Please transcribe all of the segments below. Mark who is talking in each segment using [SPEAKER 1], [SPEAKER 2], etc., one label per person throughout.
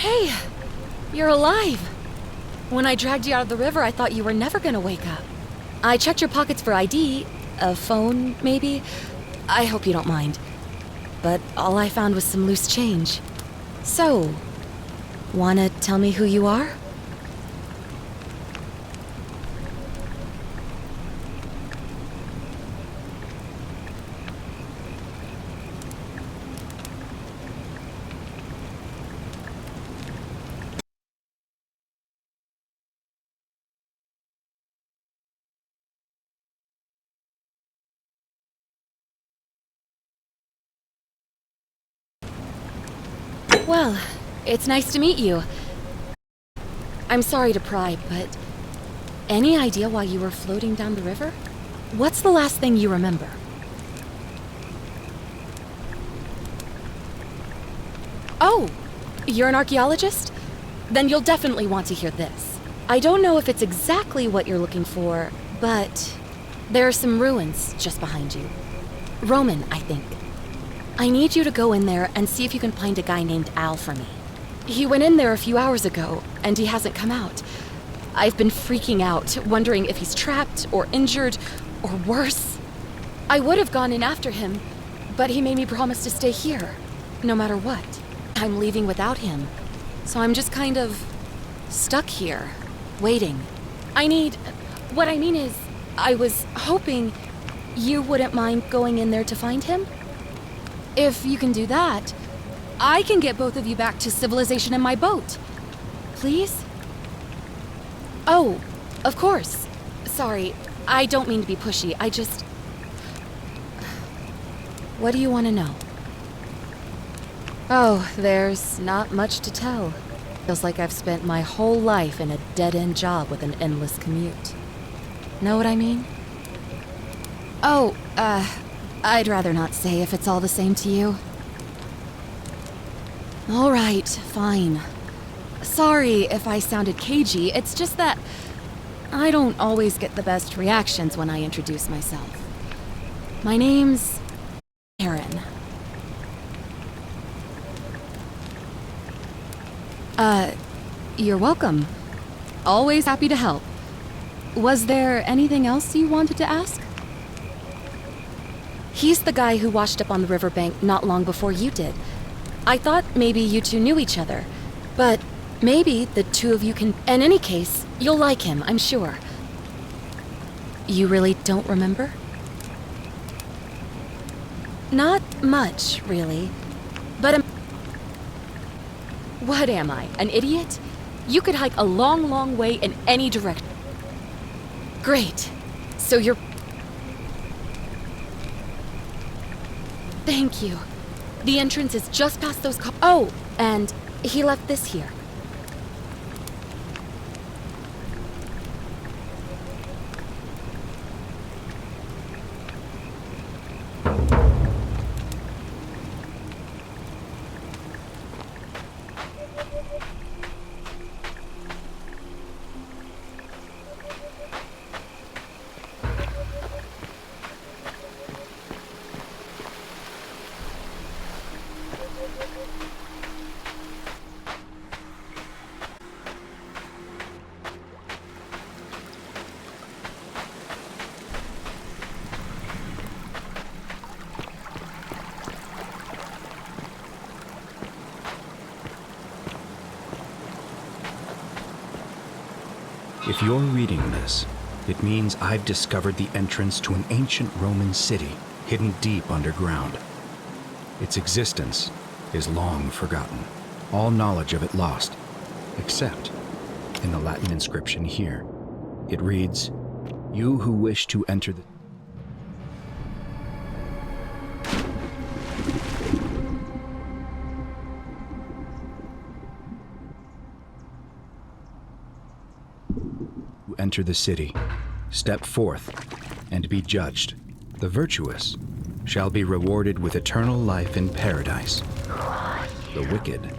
[SPEAKER 1] Hey, you're alive. When I dragged you out of the river, I thought you were never gonna wake up. I checked your pockets for ID, a phone, maybe. I hope you don't mind. But all I found was some loose change. So, wanna tell me who you are? Well, it's nice to meet you. I'm sorry to pry, but any idea why you were floating down the river? What's the last thing you remember? Oh, you're an archaeologist? Then you'll definitely want to hear this. I don't know if it's exactly what you're looking for, but there are some ruins just behind you. Roman, I think. I need you to go in there and see if you can find a guy named Al for me. He went in there a few hours ago, and he hasn't come out. I've been freaking out, wondering if he's trapped or injured or worse. I would have gone in after him, but he made me promise to stay here, no matter what. I'm leaving without him, so I'm just kind of stuck here, waiting. What I mean is, I was hoping you wouldn't mind going in there to find him? If you can do that, I can get both of you back to civilization in my boat. Please? Oh, of course. Sorry, I don't mean to be pushy. What do you want to know? Oh, there's not much to tell. Feels like I've spent my whole life in a dead-end job with an endless commute. Know what I mean? Oh, I'd rather not say if it's all the same to you. All right, fine. Sorry if I sounded cagey, it's just that I don't always get the best reactions when I introduce myself. My name's Aaron. You're welcome. Always happy to help. Was there anything else you wanted to ask? He's the guy who washed up on the riverbank not long before you did. I thought maybe you two knew each other, but maybe the two of you can... In any case, you'll like him, I'm sure. You really don't remember? Not much, really. But what am I, an idiot? You could hike a long, long way in any direction. Great. So you're... Thank you. The entrance is just past those Oh, and he left this here.
[SPEAKER 2] If you're reading this, it means I've discovered the entrance to an ancient Roman city hidden deep underground. Its existence is long forgotten, all knowledge of it lost, except in the Latin inscription here. It reads, "You who wish to enter the..." Enter the city, step forth, and be judged. The virtuous shall be rewarded with eternal life in paradise. The wicked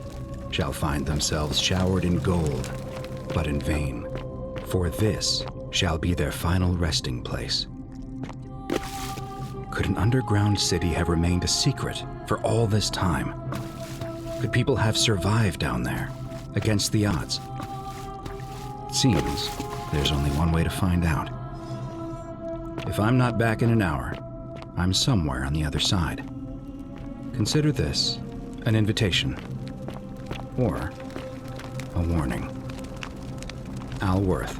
[SPEAKER 2] shall find themselves showered in gold, but in vain, for this shall be their final resting place. Could an underground city have remained a secret for all this time? Could people have survived down there? against the odds? It seems there's only one way to find out. If I'm not back in an hour, I'm somewhere on the other side. Consider this an invitation, or a warning. Al Worth.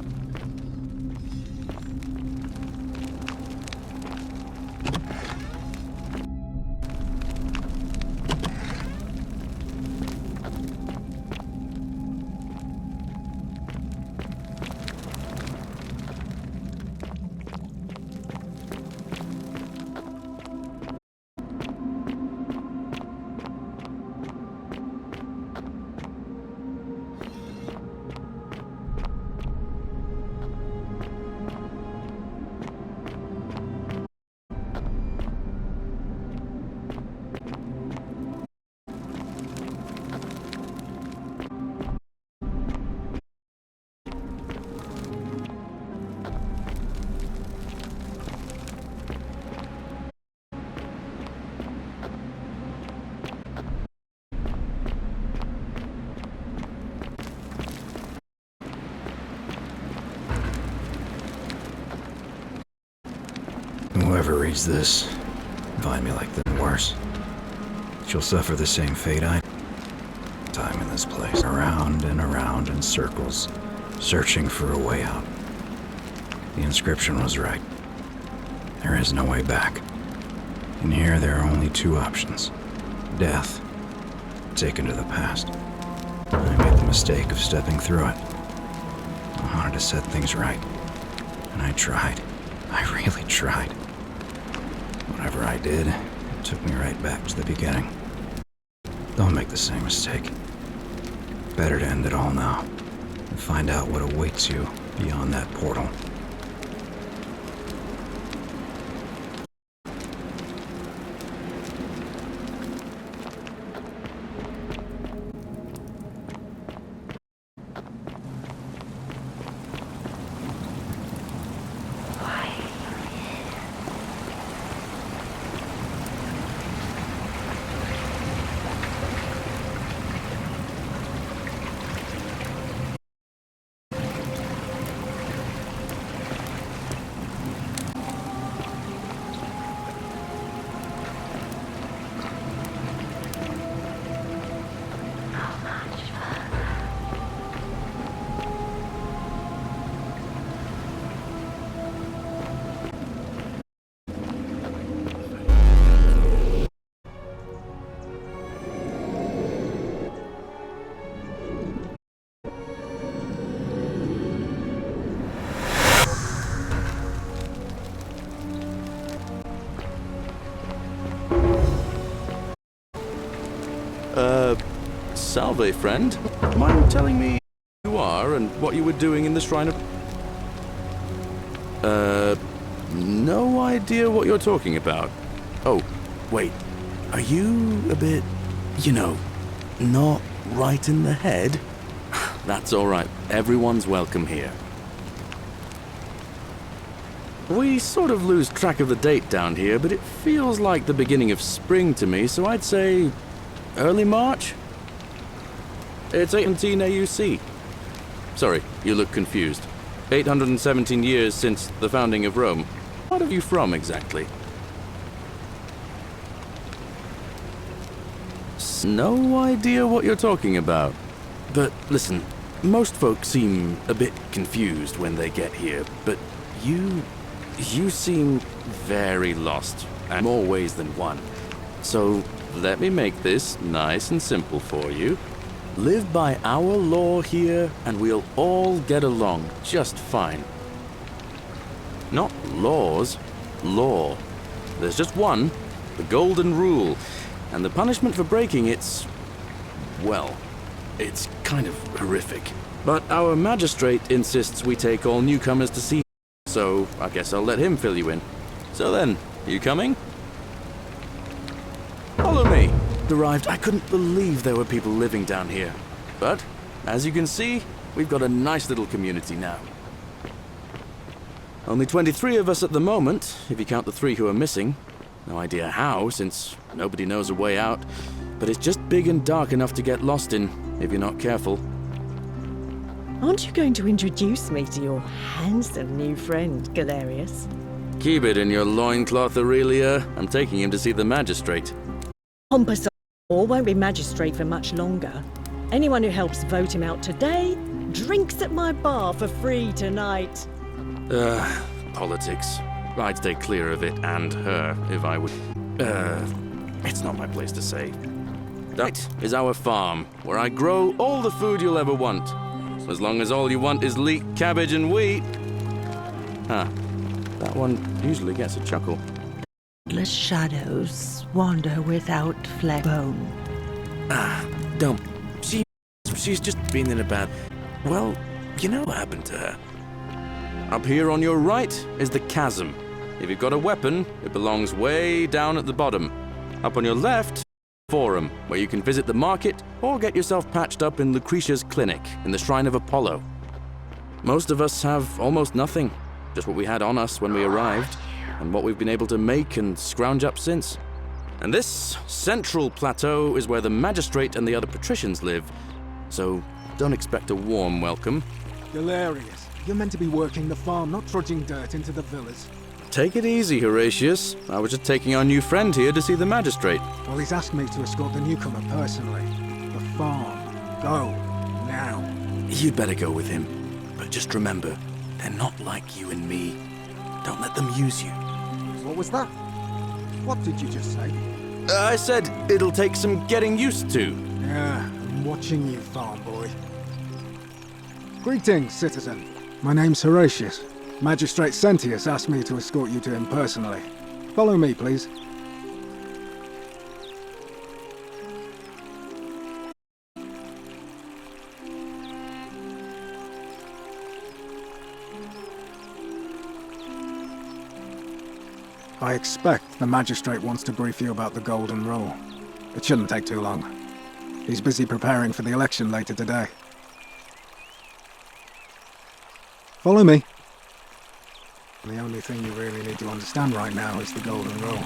[SPEAKER 2] Whoever reads this, find me like them worse. She'll suffer the same fate I... Time in this place. Around and around in circles, searching for a way out. The inscription was right. There is no way back. In here, there are only two options. Death, taken to the past. I made the mistake of stepping through it. I wanted to set things right. And I tried. I really tried. Whatever I did, it took me right back to the beginning. Don't make the same mistake. Better to end it all now and find out what awaits you beyond that portal.
[SPEAKER 3] Salve, friend. Mind telling me who you are and what you were doing in the Shrine of... No idea what you're talking about. Oh, wait. Are you a bit, not right in the head? That's all right. Everyone's welcome here. We sort of lose track of the date down here, but it feels like the beginning of spring to me, so I'd say early March? It's 18 AUC. Sorry, you look confused. 817 years since the founding of Rome. What are you from, exactly? No idea what you're talking about. But listen, most folks seem a bit confused when they get here, but you seem very lost, and more ways than one. So let me make this nice and simple for you. Live by our law here, and we'll all get along just fine. Not laws, law. There's just one, the Golden Rule, and the punishment for breaking it's kind of horrific. But our magistrate insists we take all newcomers to see, so I guess I'll let him fill you in. So then, you coming? Follow me. Arrived, I couldn't believe there were people living down here. But, as you can see, we've got a nice little community now. Only 23 of us at the moment, if you count the 3 who are missing. No idea how, since nobody knows a way out. But it's just big and dark enough to get lost in, if you're not careful.
[SPEAKER 4] Aren't you going to introduce me to your handsome new friend, Galerius?
[SPEAKER 3] Keep it in your loincloth, Aurelia. I'm taking him to see the magistrate.
[SPEAKER 4] Pompous or won't be magistrate for much longer. Anyone who helps vote him out today drinks at my bar for free tonight.
[SPEAKER 3] Politics. I'd stay clear of it and her if I would. It's not my place to say. That is our farm, where I grow all the food you'll ever want. As long as all you want is leek, cabbage, and wheat. Huh. That one usually gets a chuckle.
[SPEAKER 5] The shadows wander without flesh bone.
[SPEAKER 3] Don't. She's just been in a bad... Well, you know what happened to her. Up here on your right is the chasm. If you've got a weapon, it belongs way down at the bottom. Up on your left, Forum, where you can visit the market or get yourself patched up in Lucretia's clinic in the Shrine of Apollo. Most of us have almost nothing, just what we had on us when we arrived, and what we've been able to make and scrounge up since. And this central plateau is where the magistrate and the other patricians live, so don't expect a warm welcome.
[SPEAKER 6] Galerius, you're meant to be working the farm, not trudging dirt into the villas.
[SPEAKER 3] Take it easy, Horatius. I was just taking our new friend here to see the magistrate.
[SPEAKER 6] Well, he's asked me to escort the newcomer personally. The farm. Go. Now.
[SPEAKER 3] You'd better go with him. But just remember, they're not like you and me. Don't let them use you.
[SPEAKER 6] What was that? What did you just say?
[SPEAKER 3] I said it'll take some getting used to.
[SPEAKER 6] Yeah, I'm watching you, farm boy. Greetings, citizen. My name's Horatius. Magistrate Sentius asked me to escort you to him personally. Follow me, please. I expect the magistrate wants to brief you about the Golden Rule. It shouldn't take too long. He's busy preparing for the election later today. Follow me. The only thing you really need to understand right now is the Golden Rule.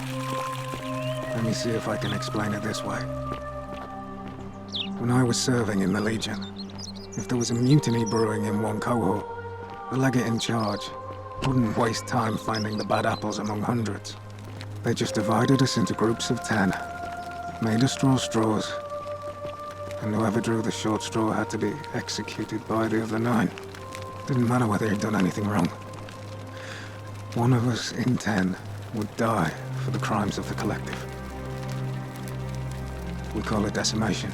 [SPEAKER 6] Let me see if I can explain it this way. When I was serving in the Legion, if there was a mutiny brewing in one cohort, the legate in charge wouldn't waste time finding the bad apples among hundreds. They just divided us into groups of 10, made us draw straws, and whoever drew the short straw had to be executed by the other 9. Didn't matter whether he'd done anything wrong. One of us in 10 would die for the crimes of the collective. We call it decimation.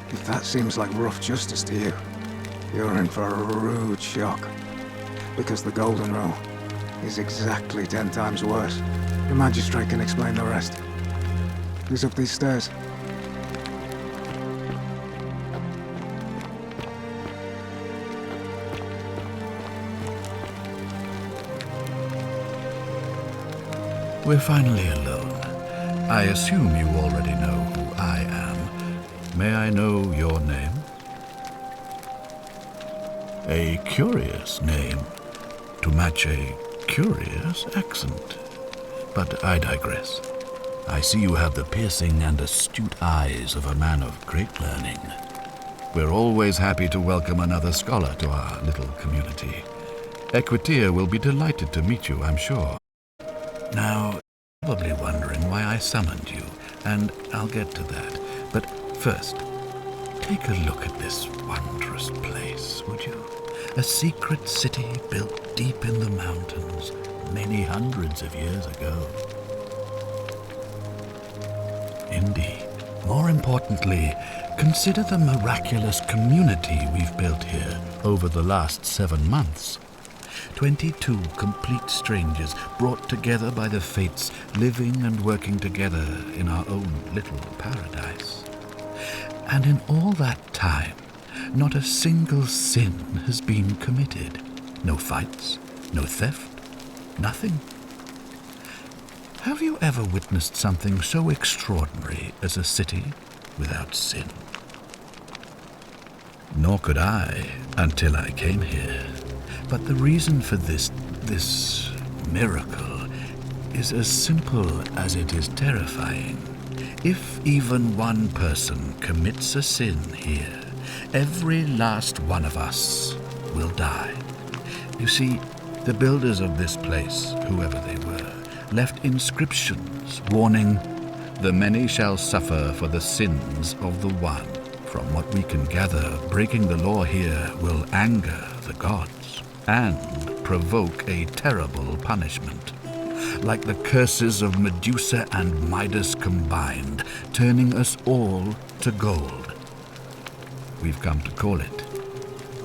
[SPEAKER 6] If that seems like rough justice to you, you're in for a rude shock. Because the Golden Rule is exactly 10 times worse. The magistrate can explain the rest. Who's up these stairs?
[SPEAKER 7] We're finally alone. I assume you already know who I am. May I know your name? A curious name, to match a curious accent. But I digress. I see you have the piercing and astute eyes of a man of great learning. We're always happy to welcome another scholar to our little community. Equitia will be delighted to meet you, I'm sure. Now, you're probably wondering why I summoned you, and I'll get to that. But first, take a look at this wondrous place, would you? A secret city built deep in the mountains many hundreds of years ago. Indeed. More importantly, consider the miraculous community we've built here over the last 7 months. 22 complete strangers brought together by the fates, living and working together in our own little paradise. And in all that time, not a single sin has been committed. No fights, no theft, nothing. Have you ever witnessed something so extraordinary as a city without sin? Nor could I until I came here. But the reason for this miracle is as simple as it is terrifying. If even one person commits a sin here, every last one of us will die. You see, the builders of this place, whoever they were, left inscriptions warning, "The many shall suffer for the sins of the one." From what we can gather, breaking the law here will anger the gods and provoke a terrible punishment. Like the curses of Medusa and Midas combined, turning us all to gold. We've come to call it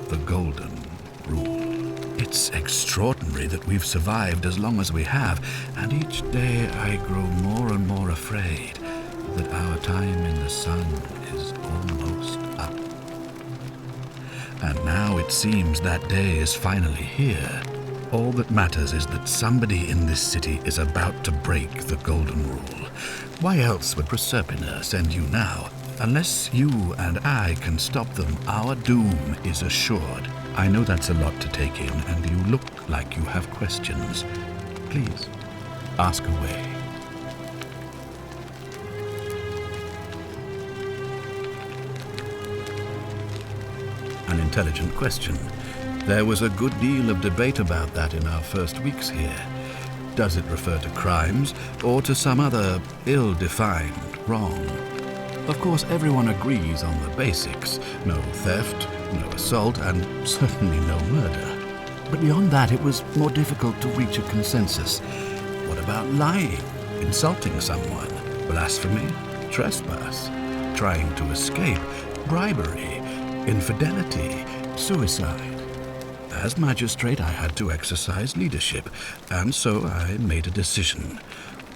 [SPEAKER 7] the Golden Rule. It's extraordinary that we've survived as long as we have, and each day I grow more and more afraid that our time in the sun is almost up. And now it seems that day is finally here. All that matters is that somebody in this city is about to break the Golden Rule. Why else would Proserpina send you now? Unless you and I can stop them, our doom is assured. I know that's a lot to take in, and you look like you have questions. Please, ask away. An intelligent question. There was a good deal of debate about that in our first weeks here. Does it refer to crimes or to some other ill-defined wrong? Of course, everyone agrees on the basics. No theft, no assault, and certainly no murder. But beyond that, it was more difficult to reach a consensus. What about lying, insulting someone, blasphemy, trespass, trying to escape, bribery, infidelity, suicide? As magistrate, I had to exercise leadership, and so I made a decision.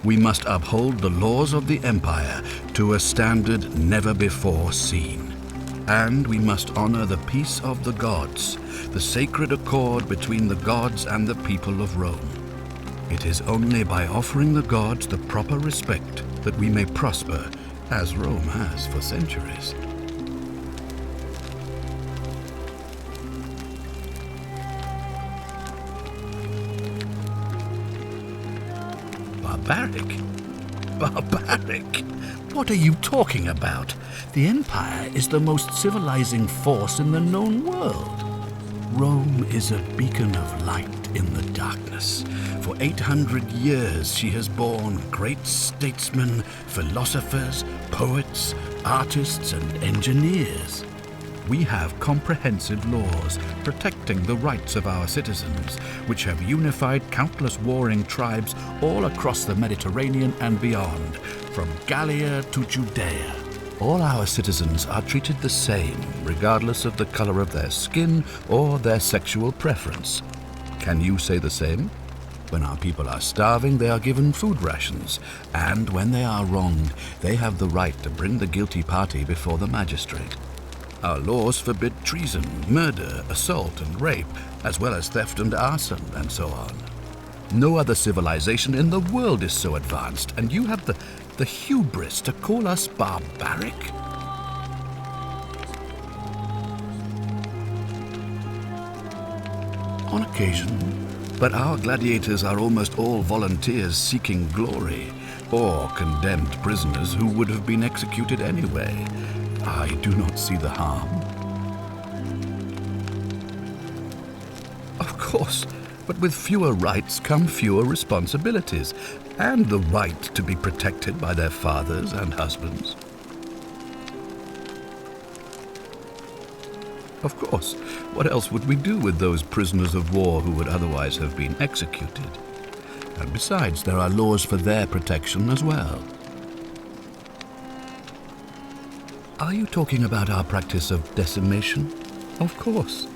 [SPEAKER 7] We must uphold the laws of the Empire to a standard never before seen. And we must honor the peace of the gods, the sacred accord between the gods and the people of Rome. It is only by offering the gods the proper respect that we may prosper, as Rome has for centuries. Barbaric? Barbaric? What are you talking about? The Empire is the most civilizing force in the known world. Rome is a beacon of light in the darkness. For 800 years she has borne great statesmen, philosophers, poets, artists, and engineers. We have comprehensive laws protecting the rights of our citizens, which have unified countless warring tribes all across the Mediterranean and beyond, from Gallia to Judea. All our citizens are treated the same, regardless of the color of their skin or their sexual preference. Can you say the same? When our people are starving, they are given food rations, and when they are wronged, they have the right to bring the guilty party before the magistrate. Our laws forbid treason, murder, assault, and rape, as well as theft and arson, and so on. No other civilization in the world is so advanced, and you have the hubris to call us barbaric? On occasion, but our gladiators are almost all volunteers seeking glory, or condemned prisoners who would have been executed anyway. I do not see the harm. Of course, but with fewer rights come fewer responsibilities, and the right to be protected by their fathers and husbands. Of course, what else would we do with those prisoners of war who would otherwise have been executed? And besides, there are laws for their protection as well. Are you talking about our practice of decimation? Of course.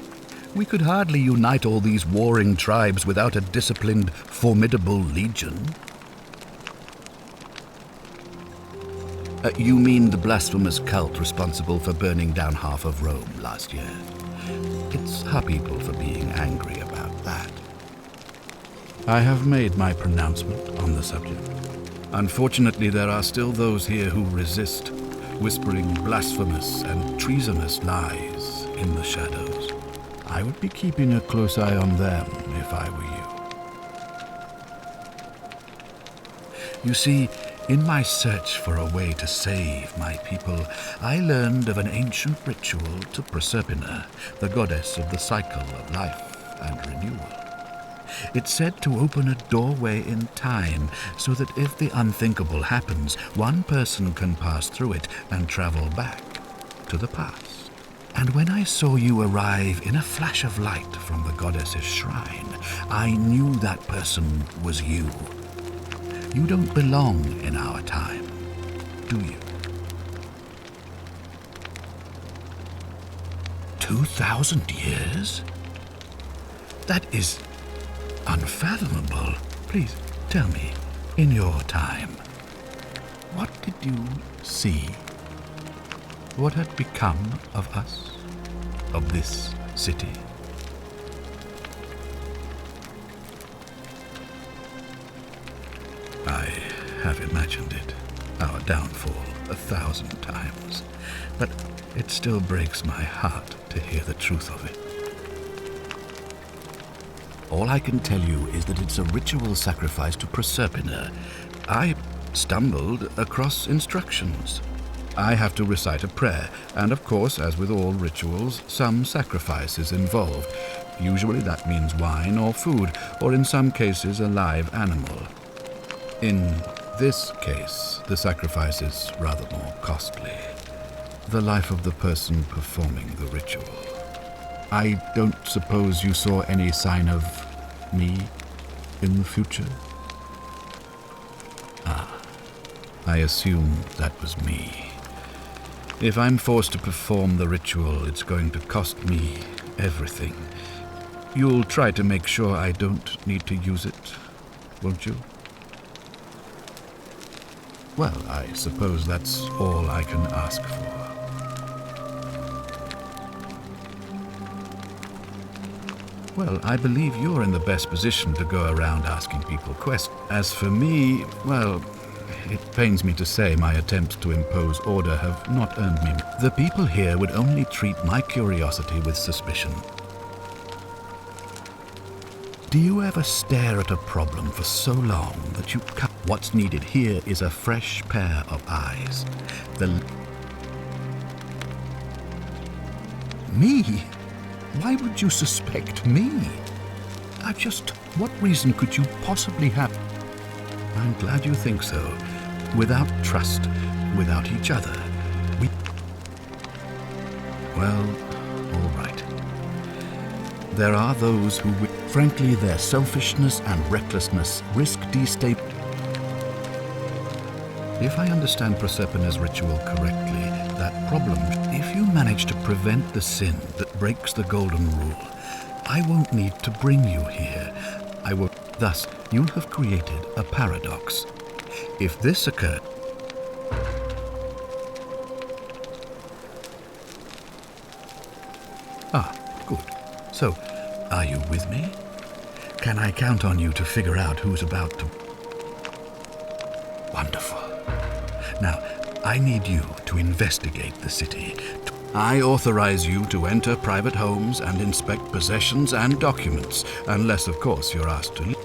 [SPEAKER 7] We could hardly unite all these warring tribes without a disciplined, formidable legion. You mean the blasphemous cult responsible for burning down half of Rome last year? It's our people for being angry about that. I have made my pronouncement on the subject. Unfortunately, there are still those here who resist, whispering blasphemous and treasonous lies in the shadows. I would be keeping a close eye on them if I were you. You see, In my search for a way to save my people, I learned of an ancient ritual to Proserpina, the goddess of the cycle of life and renewal. It's said to open a doorway in time so that if the unthinkable happens, one person can pass through it and travel back to the past. And when I saw you arrive in a flash of light from the goddess's shrine, I knew that person was you. You don't belong in our time, do you? 2,000 years? That is unfathomable. Please tell me, in your time, what did you see? What had become of us, of this city? I have imagined it, our downfall, 1,000 times, but it still breaks my heart to hear the truth of it. All I can tell you is that it's a ritual sacrifice to Proserpina. I stumbled across instructions. I have to recite a prayer, and of course, as with all rituals, some sacrifice is involved. Usually that means wine or food, or in some cases a live animal. In this case, the sacrifice is rather more costly. The life of the person performing the ritual. I don't suppose you saw any sign of me in the future? I assume that was me. If I'm forced to perform the ritual, it's going to cost me everything. You'll try to make sure I don't need to use it, won't you? Well, I suppose that's all I can ask for. Well, I believe you're in the best position to go around asking people questions. As for me, well, it pains me to say my attempts to impose order have not earned me. The people here would only treat my curiosity with suspicion. Do you ever stare at a problem for so long that you cut? What's needed here is a fresh pair of eyes. Me? Why would you suspect me? What reason could you possibly have? I'm glad you think so. Without trust, without each other, well, all right. There are those who, frankly, their selfishness and recklessness risk destabilizing. If I understand Proserpina's ritual correctly, that problem, if you manage to prevent the sin that breaks the golden rule, I won't need to bring you here. Thus, you'll have created a paradox. If this occurred... Good. So, are you with me? Can I count on you to figure out who's about to... Wonderful. Now, I need you to investigate the city. I authorize you to enter private homes and inspect possessions and documents, unless, of course, you're asked to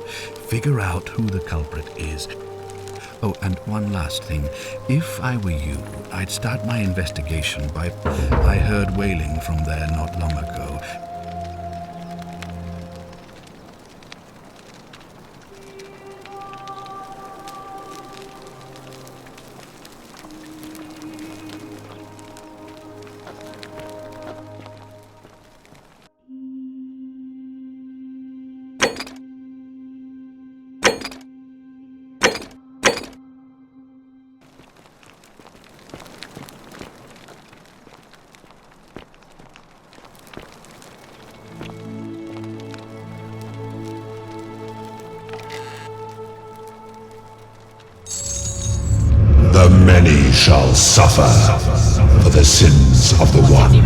[SPEAKER 7] figure out who the culprit is. Oh, and one last thing. If I were you, I'd start my investigation by... I heard wailing from there not long ago.
[SPEAKER 8] The many shall suffer for the sins of the one.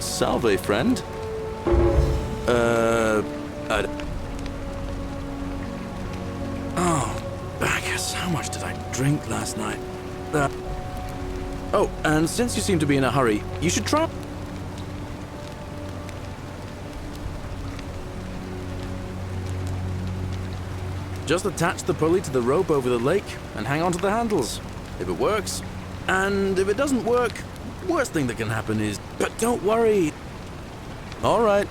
[SPEAKER 3] Salve, friend. Oh, I guess how much did I drink last night? Oh, and since you seem to be in a hurry, you should try... Just attach the pulley to the rope over the lake and hang on to the handles. If it works. And if it doesn't work, worst thing that can happen is... But don't worry. All right.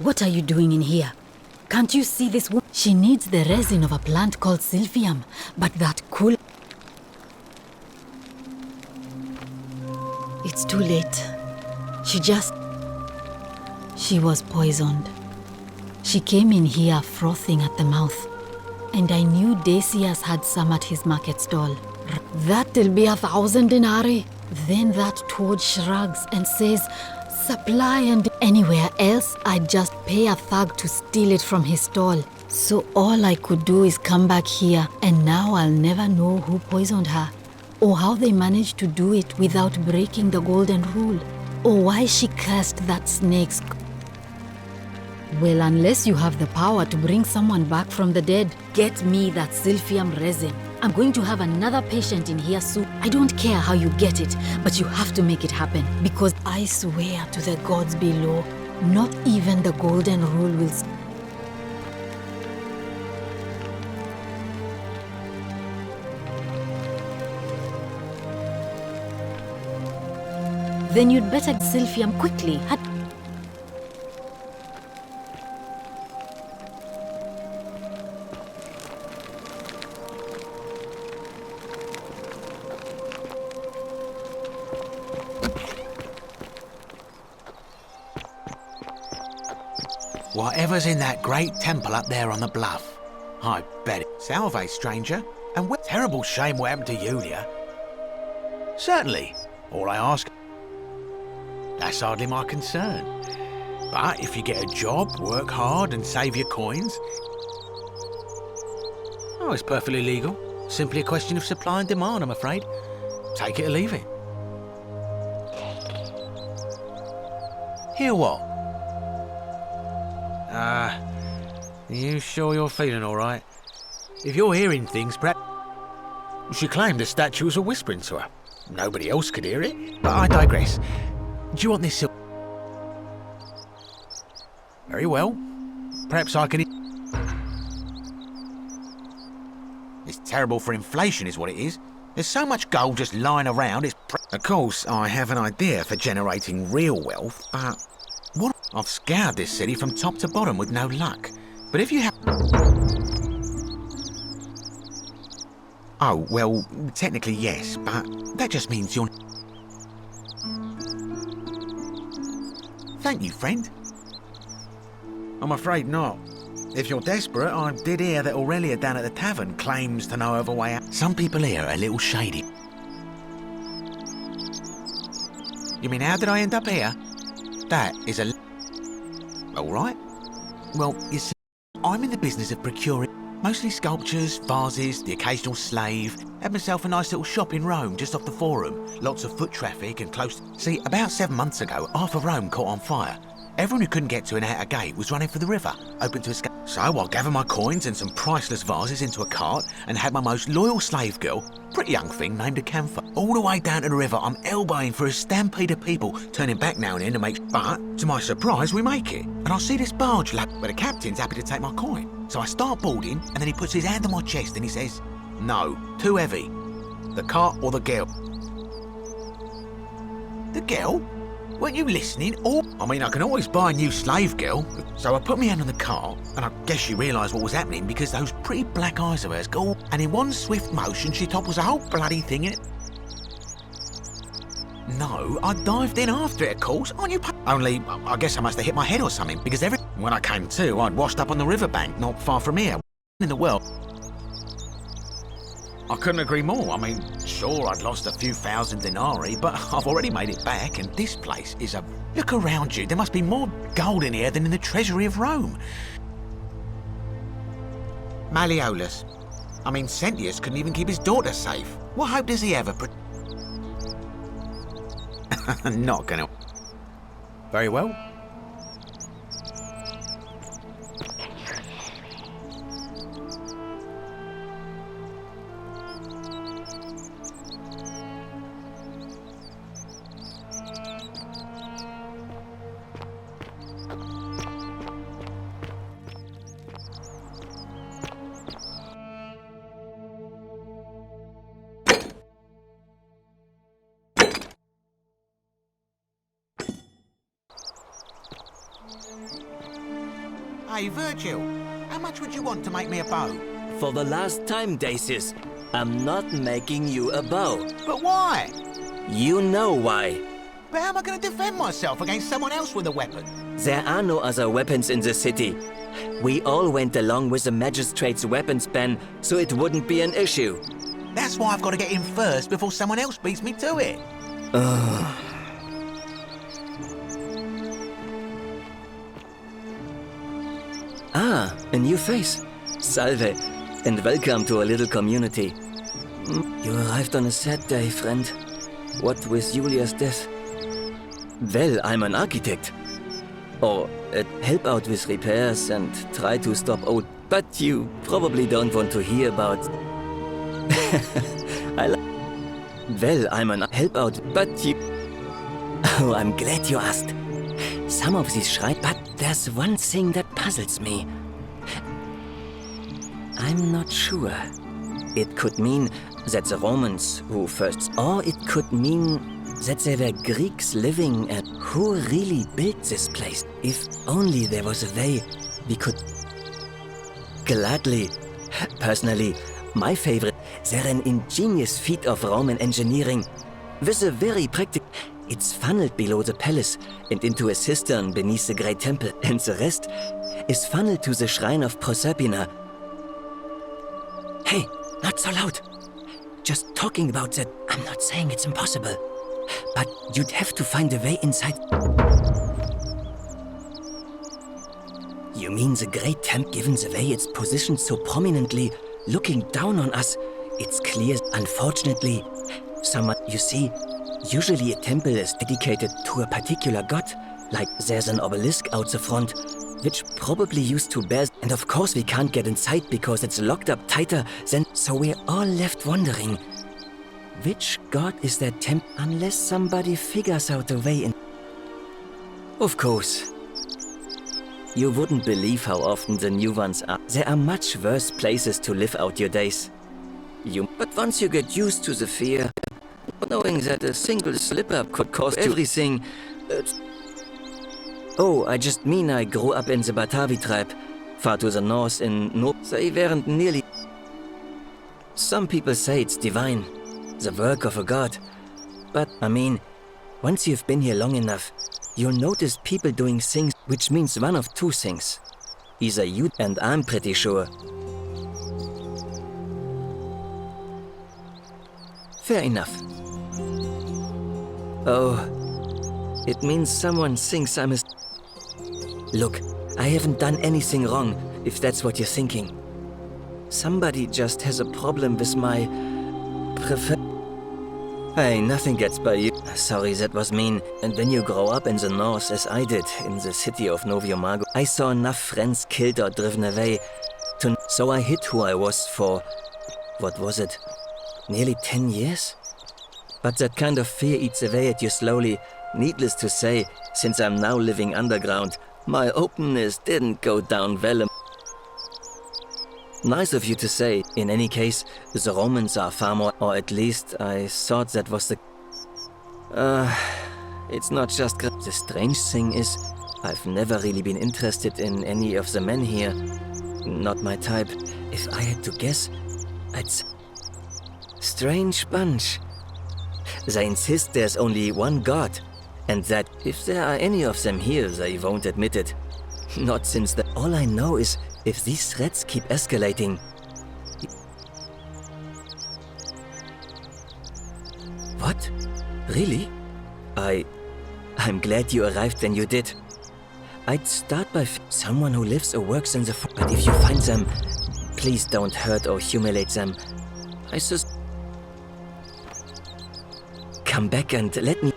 [SPEAKER 9] What are you doing in here? Can't you see this woman? She needs the resin of a plant called Silphium, but that cool... It's too late. She was poisoned. She came in here frothing at the mouth, and I knew Decius had some at his market stall. That'll be 1,000 denarii. Then that toad shrugs and says, supply, and anywhere else I'd just pay a thug to steal it from his stall. So all I could do is come back here, and now I'll never know who poisoned her, or how they managed to do it without breaking the golden rule, or why she cursed that snake's... Well, unless you have the power to bring someone back from the dead, get me that Silphium resin. I'm going to have another patient in here soon. I don't care how you get it, but you have to make it happen. Because I swear to the gods below, not even the golden rule will... Then you'd better Silphium quickly.
[SPEAKER 10] Whatever's in that great temple up there on the bluff, I bet it. Salve, stranger, and what terrible shame what happened to Yulia. Certainly, all I ask, that's hardly my concern. But if you get a job, work hard and save your coins, oh, it's perfectly legal. Simply a question of supply and demand, I'm afraid. Take it or leave it. Hear what? You sure you're feeling all right? If you're hearing things, perhaps... She claimed the statues were whispering to her. Nobody else could hear it. But I digress. Do you want this silk? Very well. Perhaps I can... It's terrible for inflation is what it is. There's so much gold just lying around, it's... Of course, I have an idea for generating real wealth, but... What? I've scoured this city from top to bottom with no luck. But if you have... Oh, well, technically yes, but that just means you're... Thank you, friend. I'm afraid not. If you're desperate, I did hear that Aurelia down at the tavern claims to know of a way out. Some people here are a little shady. You mean, how did I end up here? That is a... All right. Well, you see, I'm in the business of procuring mostly sculptures, vases, the occasional slave. Had myself a nice little shop in Rome, just off the Forum. Lots of foot traffic and close... See, about 7 months ago, half of Rome caught on fire. Everyone who couldn't get to an outer gate was running for the river, open to escape. So I gathered my coins and some priceless vases into a cart and had my most loyal slave girl, pretty young thing named Acantha. All the way down to the river, I'm elbowing for a stampede of people, turning back now and then to make... But, to my surprise, we make it. And I see this barge lap where the captain's happy to take my coin. So I start boarding, and then he puts his hand on my chest and he says, "No, too heavy. The cart or the girl?" The girl? Weren't you listening? Or, I mean, I can always buy a new slave girl. So I put my hand on the cart, and I guess she realised what was happening because those pretty black eyes of hers go, and in one swift motion, she topples the whole bloody thing in it. No, I dived in after it, of course. Aren't you? Only, I guess I must have hit my head or something because when I came to, I'd washed up on the riverbank, not far from here. In the world. I couldn't agree more. I mean, sure, I'd lost a few thousand denarii, but I've already made it back, and this place is a... Look around you. There must be more gold in here than in the treasury of Rome. Malleolus. I mean, Sentius couldn't even keep his daughter safe. What hope does he ever... Not gonna... Very well. Hey, Virgil, how much would you want to make me a bow?
[SPEAKER 11] For the last time, Dacius, I'm not making you a bow.
[SPEAKER 10] But why?
[SPEAKER 11] You know why.
[SPEAKER 10] But how am I going to defend myself against someone else with a weapon?
[SPEAKER 11] There are no other weapons in the city. We all went along with the magistrate's weapons ban, so it wouldn't be an issue.
[SPEAKER 10] That's why I've got to get in first before someone else beats me to it.
[SPEAKER 11] Ah, a new face. Salve, and welcome to a little community. You arrived on a sad day, friend. What with Julia's death? Well, I'm an architect. Or help out with repairs and try to stop old... But you probably don't want to hear about... Well, I'm an help out, but you... Oh, I'm glad you asked. Some of these shrines... But there's one thing that puzzles me. I'm not sure. It could mean that the Romans who first... Or it could mean that there were Greeks living and who really built this place. If only there was a way we could... Gladly. Personally, my favorite... They're an ingenious feat of Roman engineering. With a very practical... It's funneled below the palace and into a cistern beneath the great temple, and the rest is funneled to the shrine of Proserpina. Hey, not so loud. Just talking about that, I'm not saying it's impossible. But you'd have to find a way inside. You mean the great temple, given the way it's positioned so prominently, looking down on us? It's clear, unfortunately. You see, usually a temple is dedicated to a particular god, like there's an obelisk out the front, which probably used to bear... And of course we can't get inside because it's locked up tighter than... So we're all left wondering, which god is that temple? Unless somebody figures out a way in... Of course. You wouldn't believe how often the new ones are. There are much worse places to live out your days. But once you get used to the fear, knowing that a single slip-up could cost you everything... Oh, I just mean I grew up in the Batavi tribe, far to the north in They weren't nearly... Some people say it's divine, the work of a god. But, I mean, once you've been here long enough, you'll notice people doing things, which means one of two things. Either you and I'm pretty sure. Fair enough. Oh, it means someone thinks I'm a... Look, I haven't done anything wrong, if that's what you're thinking. Somebody just has a problem with my... prefer... Hey, nothing gets by you. Sorry, that was mean. And when you grow up in the north, as I did, in the city of Noviomago, I saw enough friends killed or driven away so I hid who I was for... what was it? Nearly 10 years? But that kind of fear eats away at you slowly. Needless to say, since I'm now living underground, my openness didn't go down well. Nice of you to say. In any case, the Romans are far more, or at least I thought that was the... it's not just... The strange thing is, I've never really been interested in any of the men here. Not my type. If I had to guess, I'd... Strange bunch. They insist there's only one god, and that if there are any of them here, they won't admit it. Not since the... All I know is, if these threats keep escalating... What? Really? I'm glad you arrived when you did. I'd start by someone who lives or works in the... But if you find them, please don't hurt or humiliate them. I Come back and let me...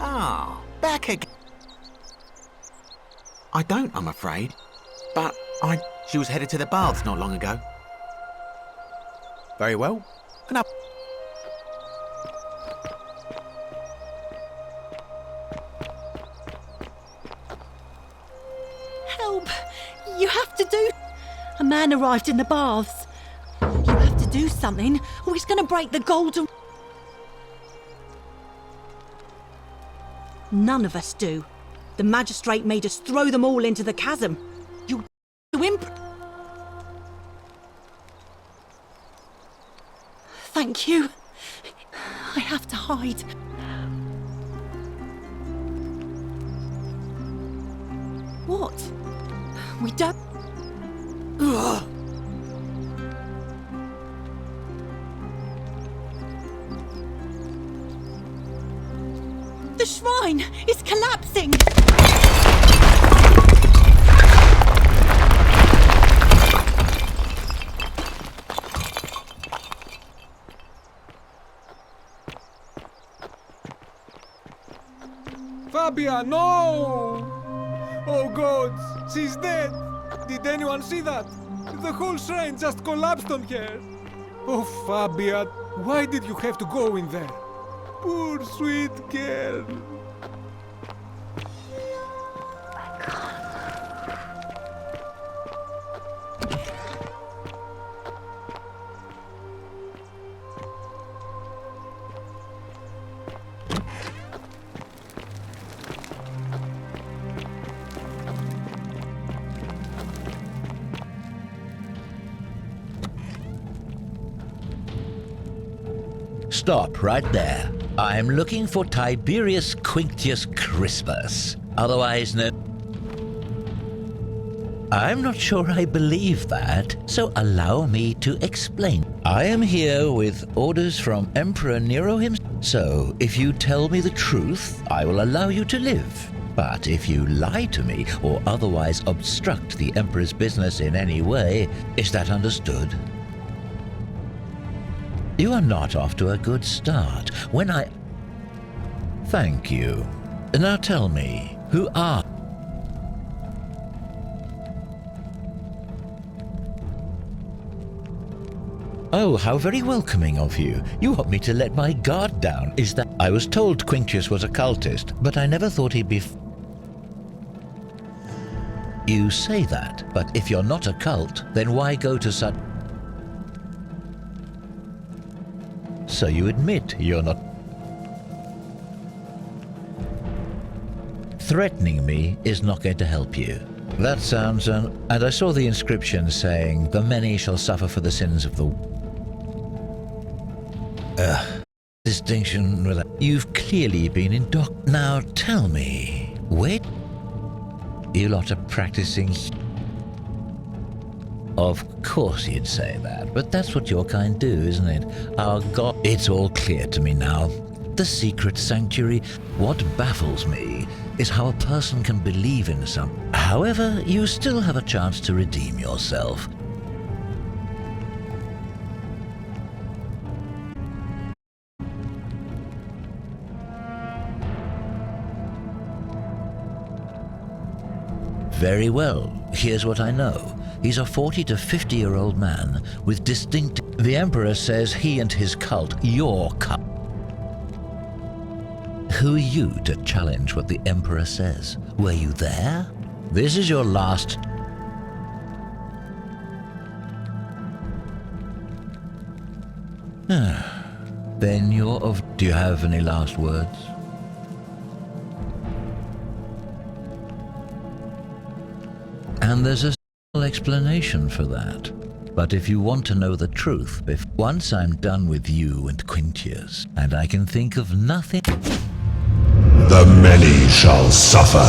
[SPEAKER 10] Ah, back again. I don't, I'm afraid. But she was headed to the baths not long ago. Very well. And up.
[SPEAKER 12] Help! You have to do... A man arrived in the baths. You have to do something, or he's gonna break the golden... None of us do. The magistrate made us throw them all into the chasm. You Thank you. I have to hide. What? We don't... Ugh. The shrine is collapsing!
[SPEAKER 13] Fabia, no! Oh gods, she's dead! Did anyone see that? The whole shrine just collapsed on her! Oh Fabia, why did you have to go in there? Poor sweet girl!
[SPEAKER 14] Stop right there. I'm looking for Tiberius Quinctius Crispus, otherwise known... I'm not sure I believe that, so allow me to explain. I am here with orders from Emperor Nero himself, so if you tell me the truth, I will allow you to live. But if you lie to me or otherwise obstruct the Emperor's business in any way, is that understood? You are not off to a good start. When I... Thank you. Now tell me, who are... Oh, how very welcoming of you. You want me to let my guard down, is that... I was told Quinctius was a cultist, but I never thought he'd be... You say that, but if you're not a cult, then why go to such... So you admit you're not... Threatening me is not going to help you. That sounds... and I saw the inscription saying, the many shall suffer for the sins of the... distinction with... You've clearly been in Now tell me, wait... You lot are practicing... Of course you'd say that, but that's what your kind do, isn't it? Our God... It's all clear to me now. The secret sanctuary, what baffles me is how a person can believe in something. However, you still have a chance to redeem yourself. Very well. Here's what I know. He's a 40 to 50-year-old man with distinct... The Emperor says he and his cult, your cult. Who are you to challenge what the Emperor says? Were you there? This is your last... Then you're of... Do you have any last words? And there's a simple explanation for that. But if you want to know the truth, once I'm done with you and Quintius, and I can think of nothing...
[SPEAKER 8] The many shall suffer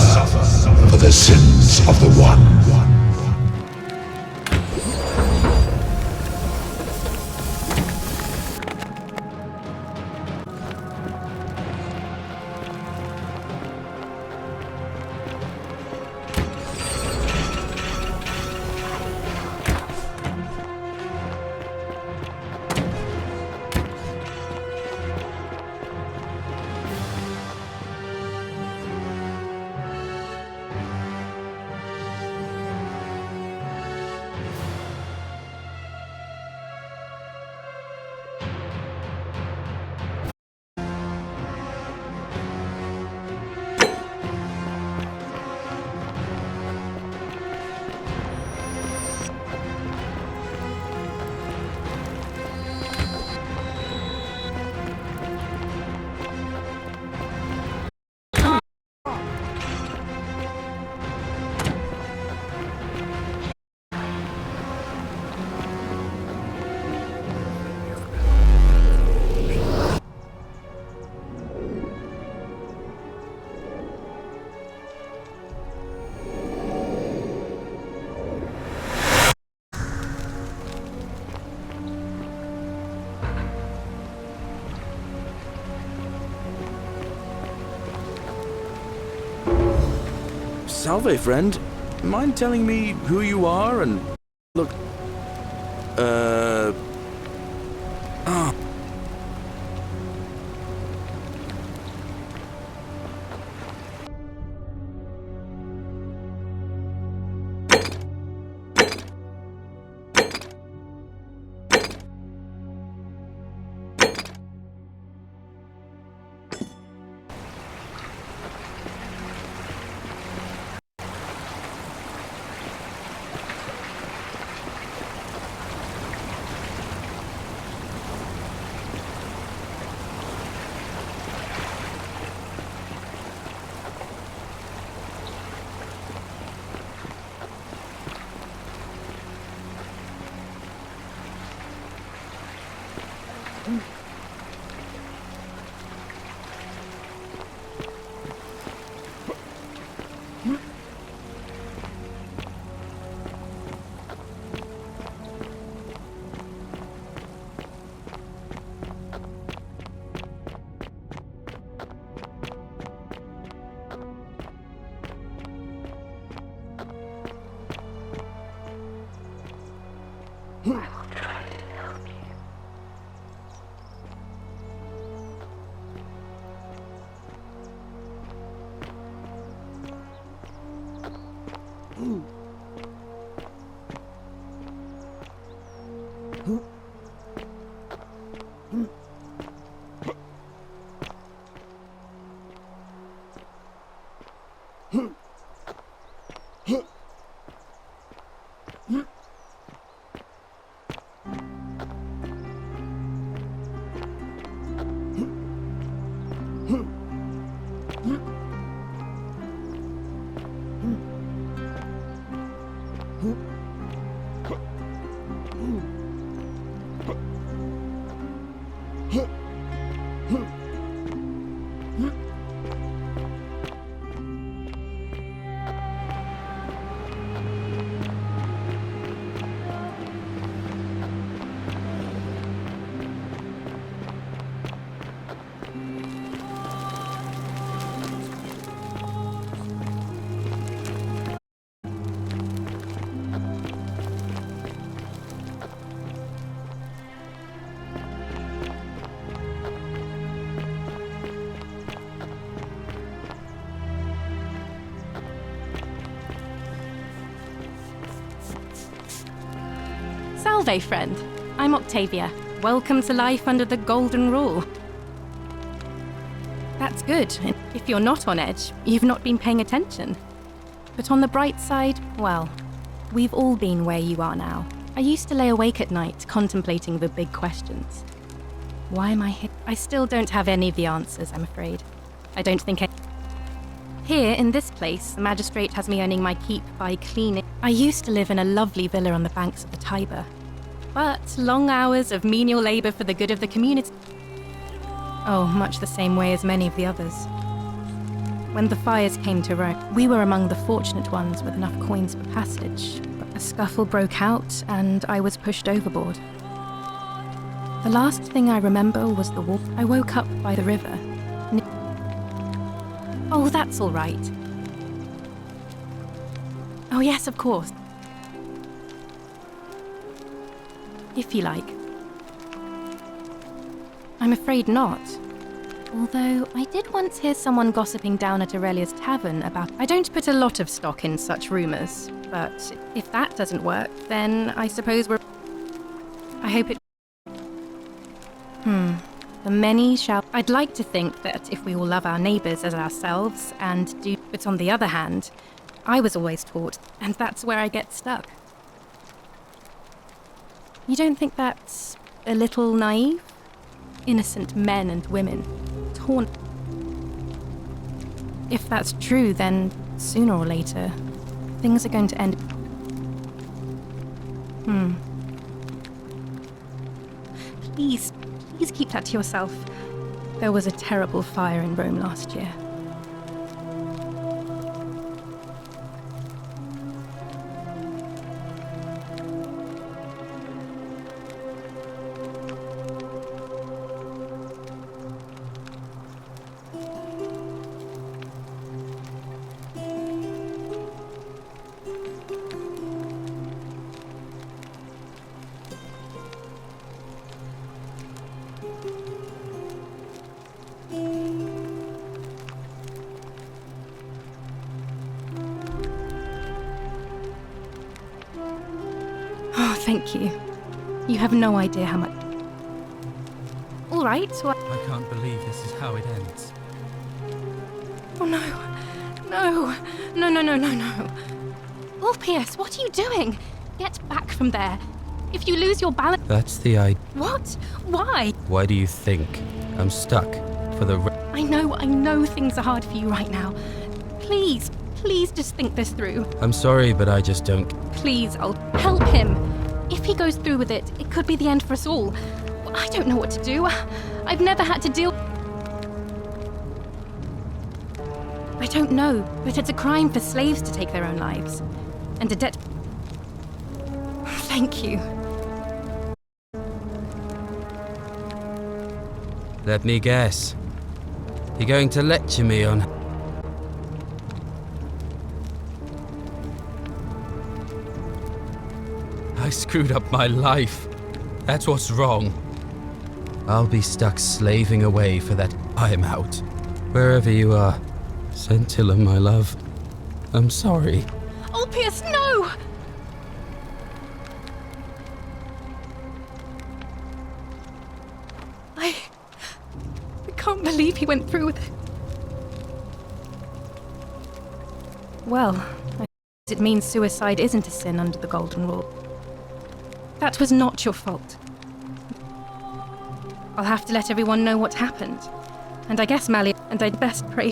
[SPEAKER 8] for the sins of the one.
[SPEAKER 3] Salve, friend. Mind telling me who you are and... Look...
[SPEAKER 15] Salve, friend. I'm Octavia. Welcome to life under the Golden Rule. That's good. If you're not on edge, you've not been paying attention. But on the bright side, well, we've all been where you are now. I used to lay awake at night contemplating the big questions. Why am I here? I still don't have any of the answers, I'm afraid. I don't think Here, in this place, the magistrate has me earning my keep by cleaning. I used to live in a lovely villa on the banks of the Tiber. But long hours of menial labour for the good of the community. Oh, much the same way as many of the others. When the fires came to Rome, we were among the fortunate ones with enough coins for passage. A scuffle broke out, and I was pushed overboard. The last thing I remember was the walk. I woke up by the river. Oh, that's all right. Oh, yes, of course. If you like. I'm afraid not. Although, I did once hear someone gossiping down at Aurelia's tavern about... I don't put a lot of stock in such rumours, but if that doesn't work, then I suppose we're... I hope it... The many shall... I'd like to think that if we all love our neighbours as ourselves and do... But on the other hand, I was always taught, and that's where I get stuck. You don't think that's a little naive? Innocent men and women, torn... If that's true, then sooner or later, things are going to end... Please keep that to yourself. There was a terrible fire in Rome last year. Thank you. You have no idea how much... All right, well...
[SPEAKER 16] I can't believe this is how it ends.
[SPEAKER 15] Oh no. No. No, no, no, no, no. Ulpius, what are you doing? Get back from there. If you lose your balance...
[SPEAKER 16] That's the idea.
[SPEAKER 15] What? Why?
[SPEAKER 16] Why do you think I'm stuck for the...
[SPEAKER 15] I know things are hard for you right now. Please just think this through.
[SPEAKER 16] I'm sorry, but I just don't...
[SPEAKER 15] Please, I'll help him. If he goes through with it, it could be the end for us all. I don't know what to do. I've never had to deal... I don't know, but it's a crime for slaves to take their own lives. And a debt... Thank you.
[SPEAKER 16] Let me guess. You're going to lecture me on... I screwed up my life. That's what's wrong. I'll be stuck slaving away for that. I'm out. Wherever you are. Scintilla, my love. I'm sorry.
[SPEAKER 15] Ulpius, no! I can't believe he went through with it. Well, it means suicide isn't a sin under the Golden Rule. That was not your fault. I'll have to let everyone know what happened. And I guess Mally, and I'd best pray.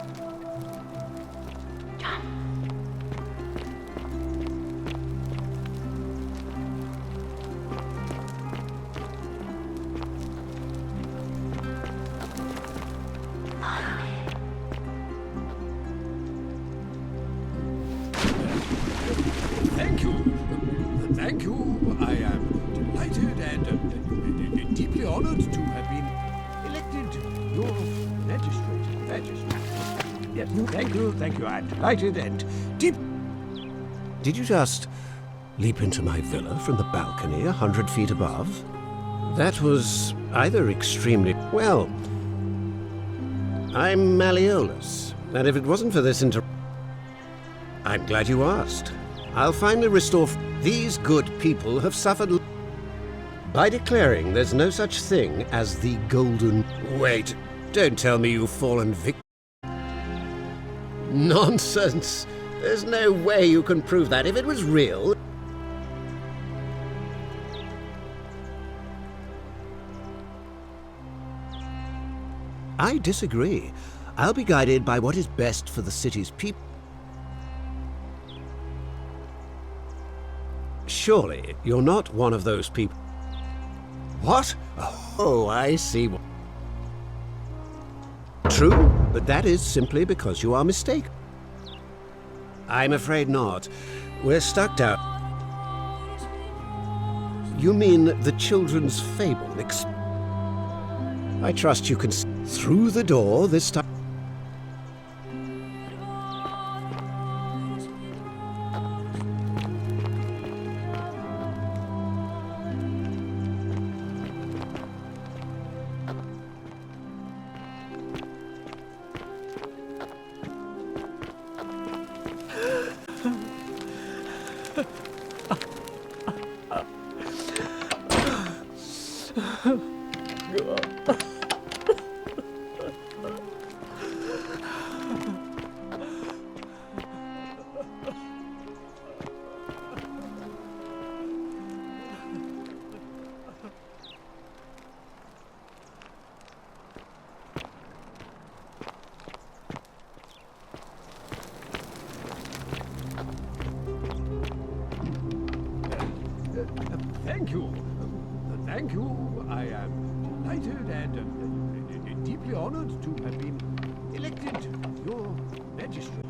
[SPEAKER 17] Thank you. I am delighted and deeply honored to have been elected your magistrate. Yes, thank you. I'm delighted and deep...
[SPEAKER 18] Did you just leap into my villa from the balcony 100 feet above? That was either extremely... Well, I'm Malleolus, and if it wasn't for this I'm glad you asked. I'll finally restore... These good people have suffered... by declaring there's no such thing as the Golden... Wait, don't tell me you've fallen victim. Nonsense! There's no way you can prove that. If it was real... I disagree. I'll be guided by what is best for the city's people. Surely, you're not one of those people. What? Oh, I see. True, but that is simply because you are mistaken. I'm afraid not. We're stuck down. You mean the children's fable? I trust you can see through the door this time.
[SPEAKER 17] Thank you. Thank you. I am delighted and deeply honored to have been elected your magistrate.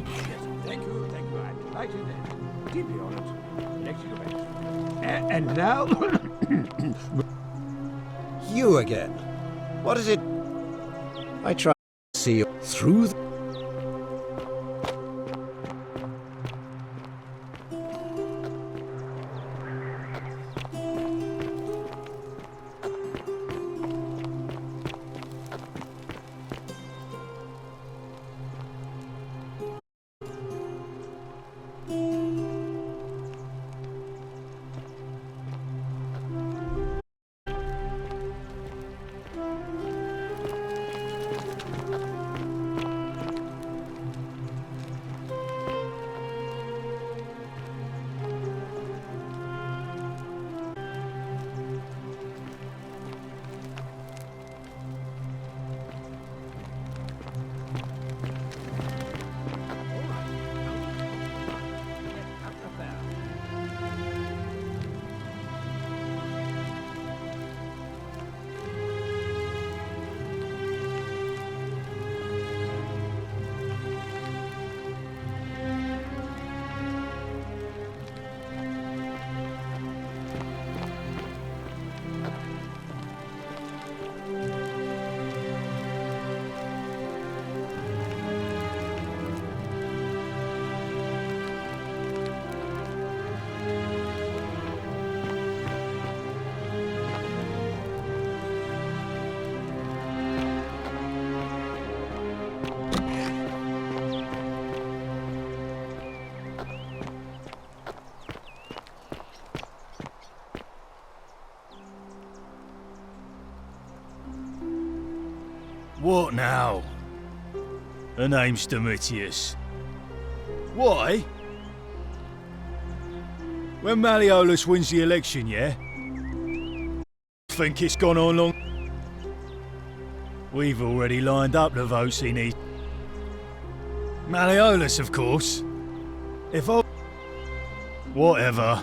[SPEAKER 17] Yes, thank you. Thank you. I'm delighted and deeply honored elected your magistrate. And now...
[SPEAKER 18] You again. What is it? I try to see you through the...
[SPEAKER 19] What now? Her name's Domitius. Why? When Malleolus wins the election, yeah? Think it's gone on long? We've already lined up the votes he needs. Malleolus, of course. If I... Whatever.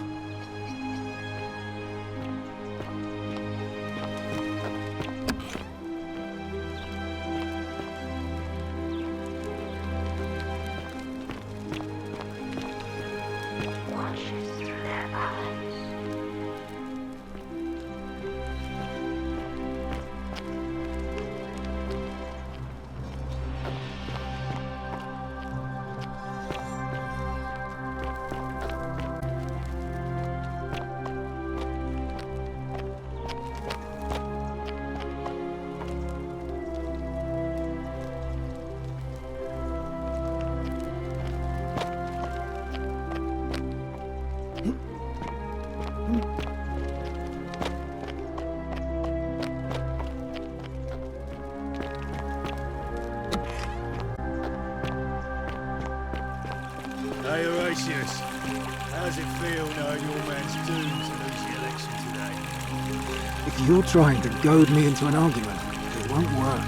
[SPEAKER 6] If you're trying to goad me into an argument, it won't work.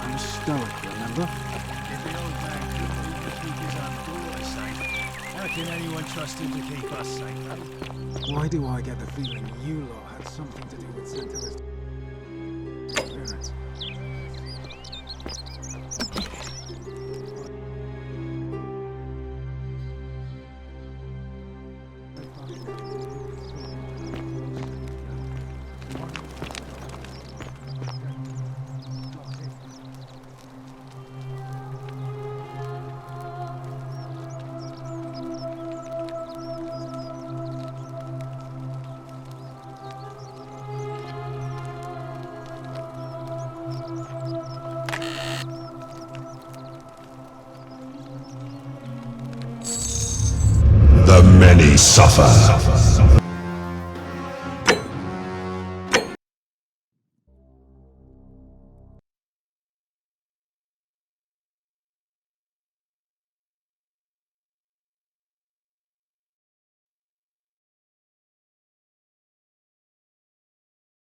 [SPEAKER 6] I'm a stoic, remember?
[SPEAKER 19] How can anyone trust him to keep us safe?
[SPEAKER 6] Why do I get the feeling you lot had something to do with Centilla's appearance?
[SPEAKER 8] The many suffer